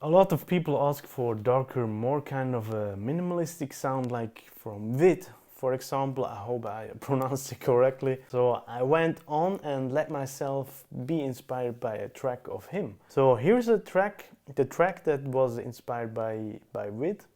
A lot of people ask for darker, more kind of a minimalistic sound like from Vid, for example. I hope I pronounced it correctly. So I went on and let myself be inspired by a track of him. So here's a track, the track that was inspired by Vid.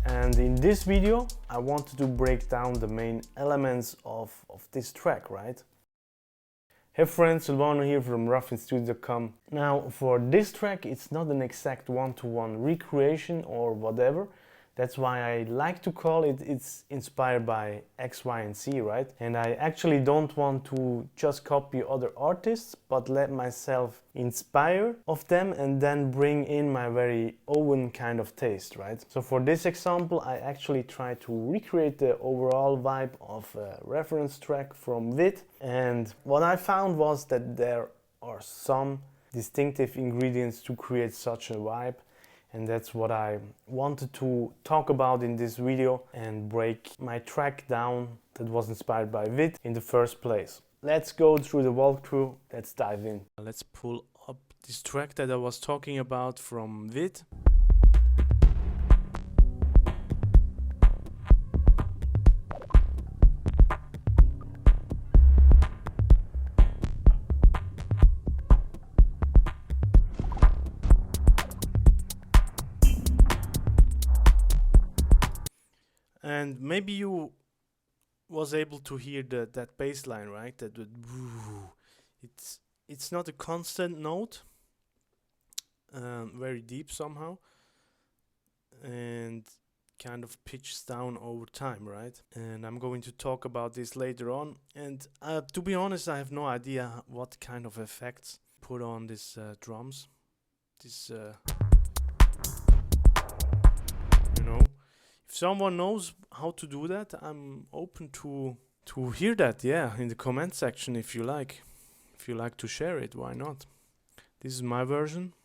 And in this video, I wanted to break down the main elements of this track, right? Hey friends, Silvano here from roughandstudio.com. Now, for this track, it's not an exact one-to-one recreation or whatever. That's why I like to call it, it's inspired by X, Y, and Z, right? And I actually don't want to just copy other artists, but let myself inspire of them and then bring in my very own kind of taste, right? So for this example, I actually try to recreate the overall vibe of a reference track from Vid. And what I found was that there are some distinctive ingredients to create such a vibe. And that's what I wanted to talk about in this video and break my track down that was inspired by Vid in the first place. Let's go through the walkthrough, let's dive in. Let's pull up this track that I was talking about from Vid. And maybe you was able to hear that bass line, right? That would, it's not a constant note, very deep somehow, and kind of pitches down over time, right? And I'm going to talk about this later on. And to be honest, I have no idea what kind of effects put on these drums. This, you know. If someone knows how to do that, I'm open to hear that, yeah, in the comment section if you like. If you like to share it, why not? This is my version.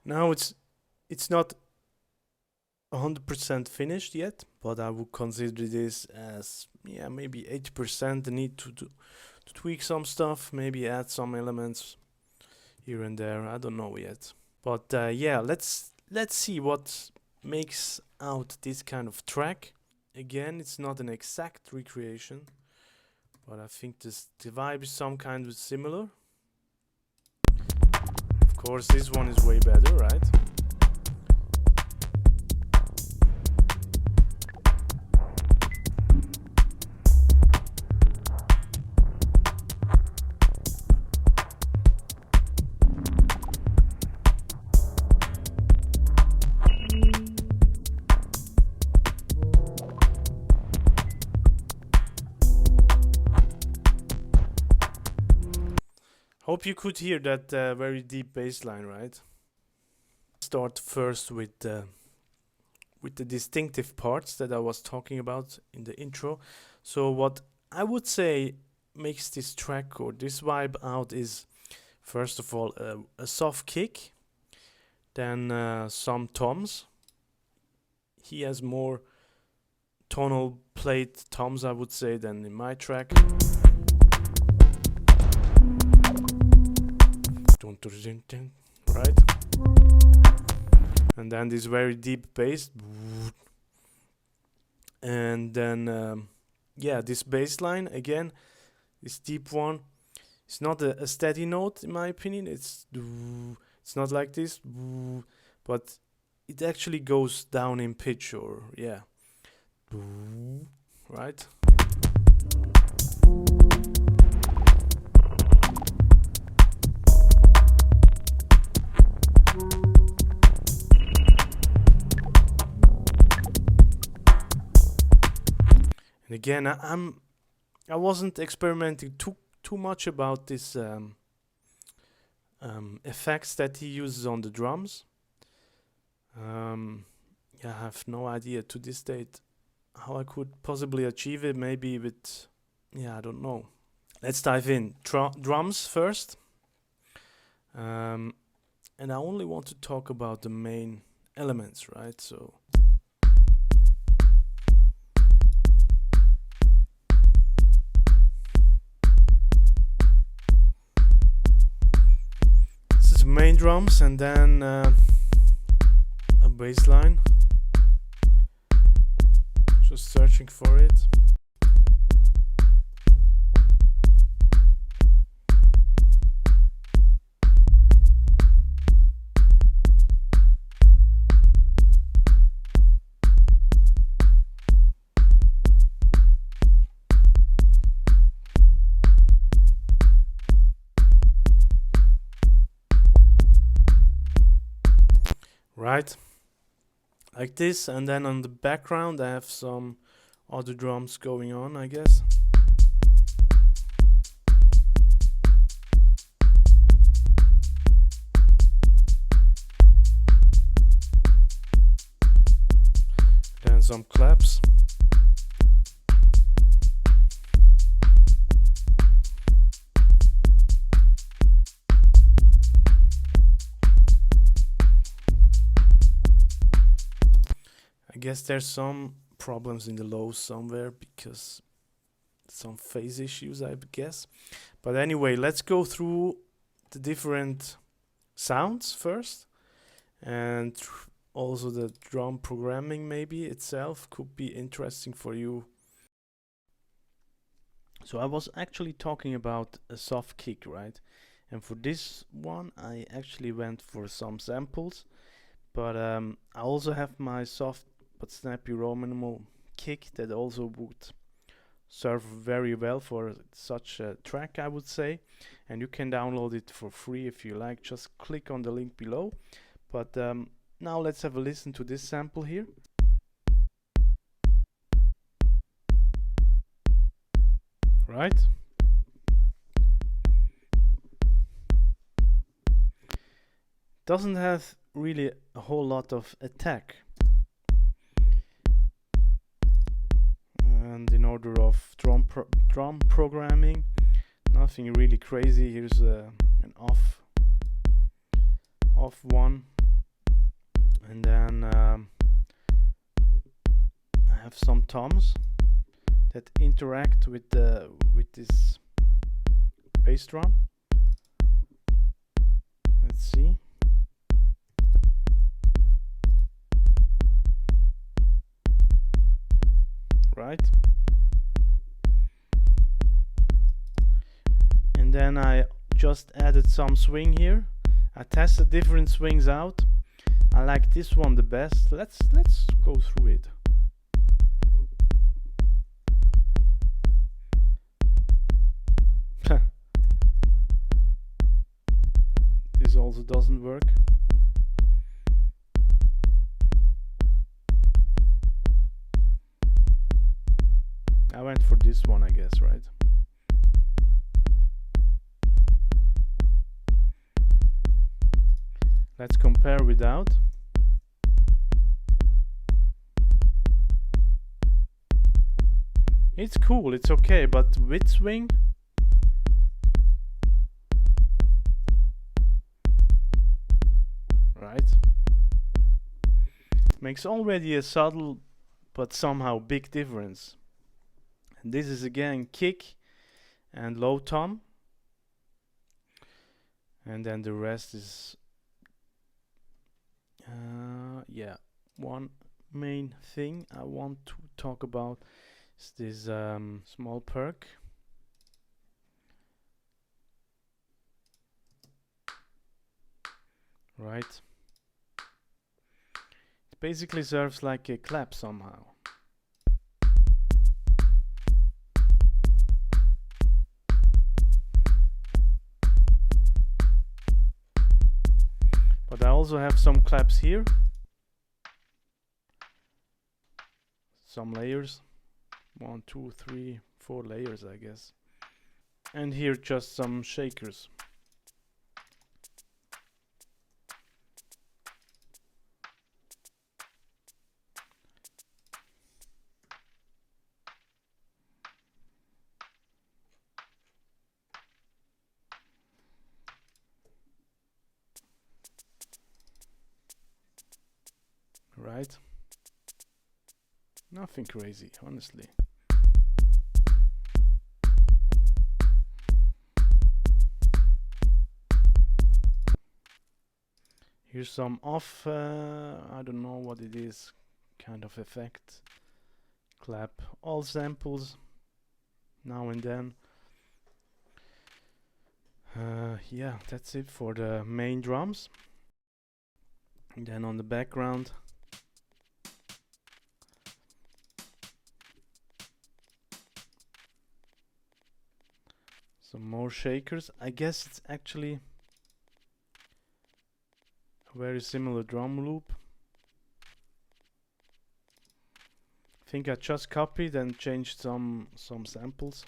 Now it's not 100% finished yet, but I would consider this as, yeah, maybe 80%. The need to tweak some stuff, maybe add some elements here and there. I don't know yet, but yeah, let's see what makes out this kind of track. Again, it's not an exact recreation, but I think the vibe is some kind of similar. Of course, this one is way better, right? Hope you could hear that very deep bass line, right? Start first with the distinctive parts that I was talking about in the intro. So what I would say makes this track or this vibe out is, first of all, a soft kick, then some toms. He has more tonal plate toms, I would say, than in my track. Right? And then this very deep bass. And then, yeah, this bass line, again, this deep one, it's not a steady note, in my opinion. It's not like this, but it actually goes down in pitch, or, yeah. Right? And again, I wasn't experimenting too much about this effects that he uses on the drums. Yeah, I have no idea to this date how I could possibly achieve it. Maybe with, yeah, I don't know. Let's dive in. Drums first. And I only want to talk about the main elements, right? So this is main drums, and then a bass line. Just searching for it. Right, like this, and then on the background I have some other drums going on, I guess. Then some claps. I guess there's some problems in the lows somewhere because some phase issues, I guess. But anyway, let's go through the different sounds first, and also the drum programming maybe itself could be interesting for you. So I was actually talking about a soft kick, right? And for this one I actually went for some samples, but I also have my soft but snappy Rominimal kick that also would serve very well for such a track, I would say. And you can download it for free if you like. Just click on the link below. But now let's have a listen to this sample here. Right? Doesn't have really a whole lot of attack. And in order of drum programming, nothing really crazy. Here's an off one, and then I have some toms that interact with this bass drum. Let's see. Right, and then I just added some swing here. I tested different swings out. I like this one the best. Let's go through it. This also doesn't work. I went for this one, I guess, right? Let's compare without. It's cool, it's okay, but with swing, right? Makes already a subtle but somehow big difference. And this is again kick and low tom, and then the rest is yeah. One main thing I want to talk about is this small perk. Right, it basically serves like a clap somehow. But I also have some claps here, some layers, 1, 2, 3, 4 layers I guess, and here just some shakers. Right? Nothing crazy, honestly. Here's some off, I don't know what it is, kind of effect. Clap all samples now and then. Yeah, that's it for the main drums. And then on the background, some more shakers. I guess it's actually a very similar drum loop. I think I just copied and changed some samples.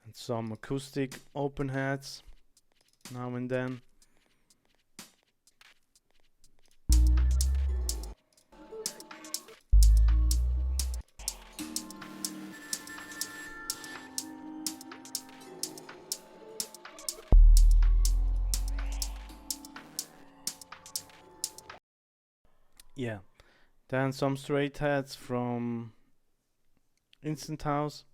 And some acoustic open hats now and then. Yeah, then some straight hats from Instant House.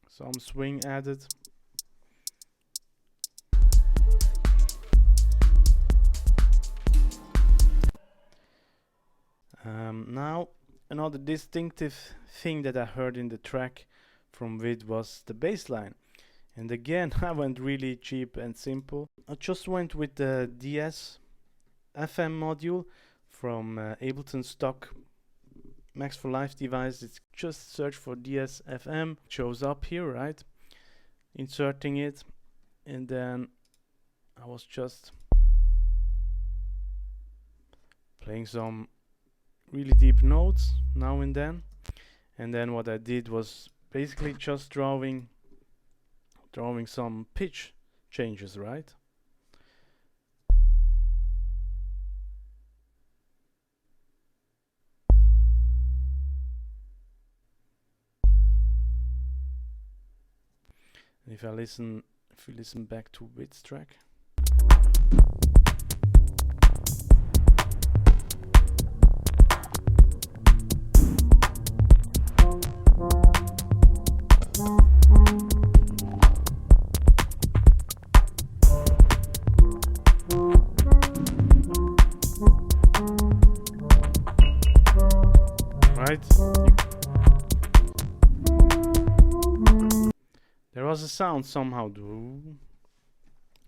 Some swing added. Now another distinctive thing that I heard in the track from Vid was the bass line. And again, I went really cheap and simple. I just went with the DS FM module from Ableton stock Max for Life device. It's just search for DS FM, it shows up here, right? Inserting it, and then I was just playing some really deep notes now and then. And then what I did was basically just drawing some pitch changes, right? And if we listen back to Wid's track, there was a sound somehow,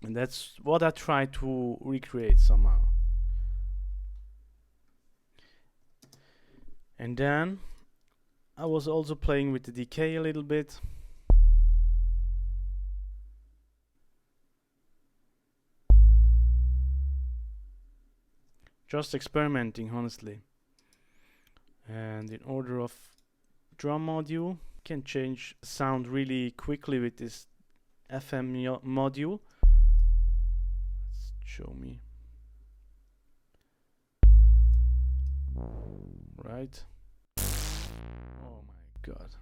and that's what I tried to recreate somehow. And then I was also playing with the decay a little bit. Just experimenting, honestly. And in order of drum module, you can change sound really quickly with this FM module. Let's show me. Right. Oh my god.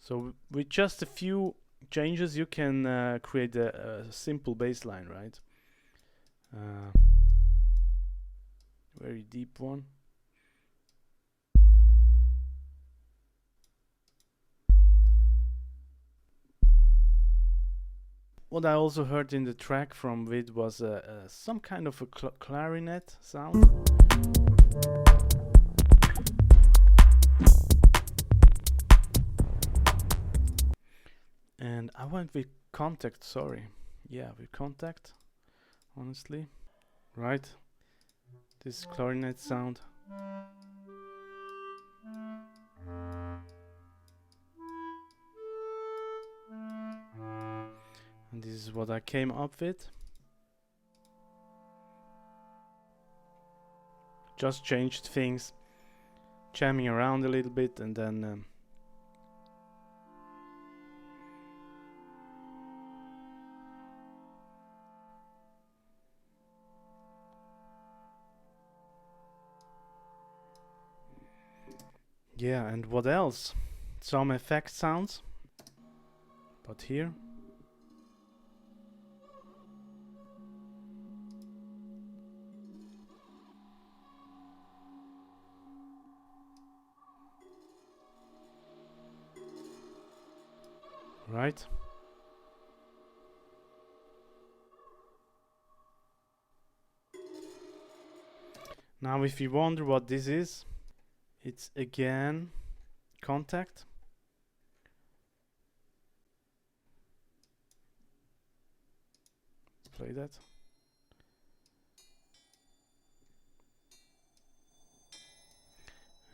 So with just a few changes you can create a simple bass line, right? Very deep one. What I also heard in the track from Vid was some kind of a clarinet sound. And I went with Contact, sorry. Yeah, with Contact, honestly. Right? This clarinet sound. And this is what I came up with. Just changed things, jamming around a little bit, and then yeah, and what else? Some effect sounds, but here. Right? Now if you wonder what this is, it's again Contact. Play that.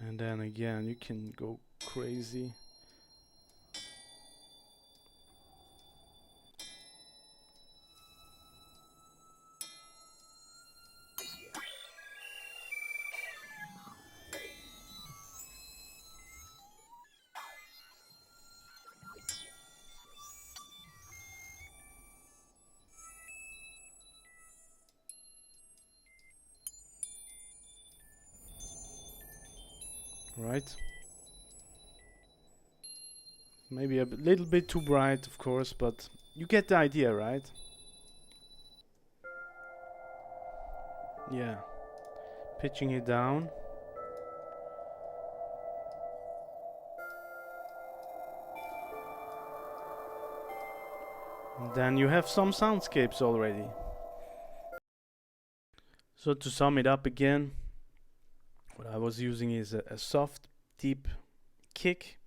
And then again you can go crazy. Right? Maybe a little bit too bright, of course, but you get the idea, right? Yeah. Pitching it down. And then you have some soundscapes already. So to sum it up again, what I was using is a soft, deep kick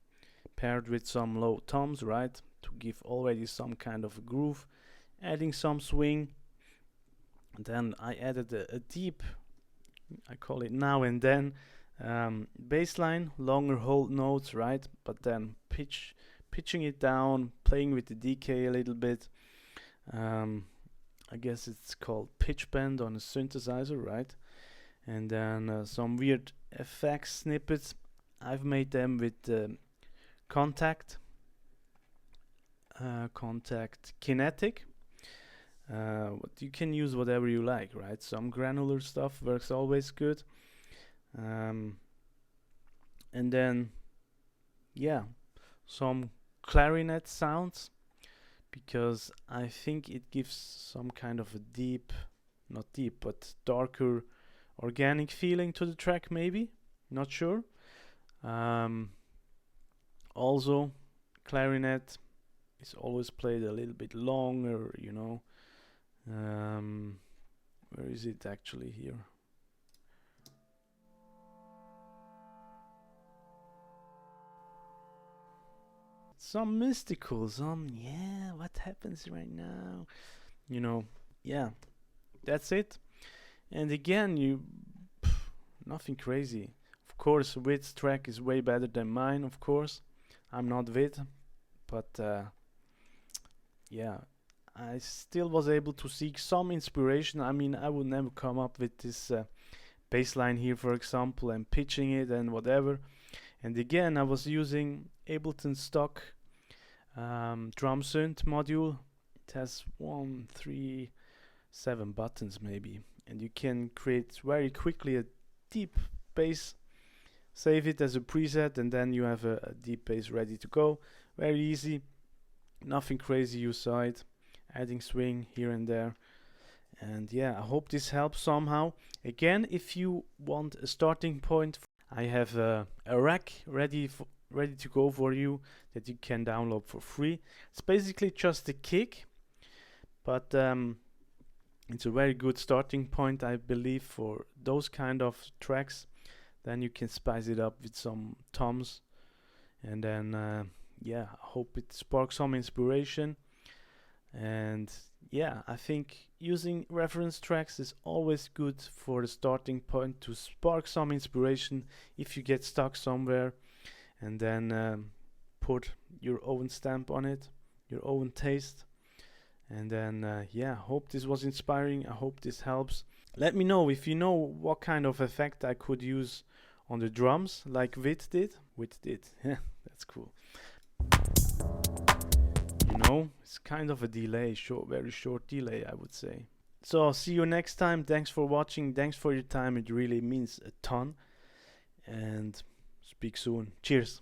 paired with some low toms, right? To give already some kind of a groove, adding some swing. And then I added a deep, I call it now and then, bass line, longer hold notes, right? But then pitching it down, playing with the decay a little bit. I guess it's called pitch bend on a synthesizer, right? And then some weird effects snippets. I've made them with Contact Kinetic. You can use whatever you like, right? Some granular stuff works always good. And then, yeah, some clarinet sounds, because I think it gives some kind of a deep, not deep, but darker, organic feeling to the track, maybe. Not sure. Also, clarinet is always played a little bit longer, you know. Where is it actually here? Some mystical, yeah, what happens right now? You know, yeah, that's it. And again, nothing crazy. Of course, Vid's track is way better than mine, of course. I'm not Vid, but yeah, I still was able to seek some inspiration. I mean, I would never come up with this bass line here, for example, and pitching it and whatever. And again, I was using Ableton stock drum synth module. It has 1, 3, 7 buttons maybe, and you can create very quickly a deep bass save it as a preset, and then you have a deep bass ready to go. Very easy, nothing crazy. You saw it, adding swing here and there. And yeah, I hope this helps somehow. Again, if you want a starting point, I have a rack ready to go for you that you can download for free. It's basically just a kick, but it's a very good starting point, I believe, for those kind of tracks. Then you can spice it up with some toms, and then yeah, I hope it sparks some inspiration. And yeah, I think using reference tracks is always good for the starting point to spark some inspiration if you get stuck somewhere, and then put your own stamp on it, your own taste. And then yeah, hope this was inspiring. I hope this helps. Let me know if you know what kind of effect I could use on the drums, like Wit did. Yeah, that's cool. You know, it's kind of a delay, very short delay, I would say. So see you next time. Thanks for watching. Thanks for your time. It really means a ton. And speak soon. Cheers.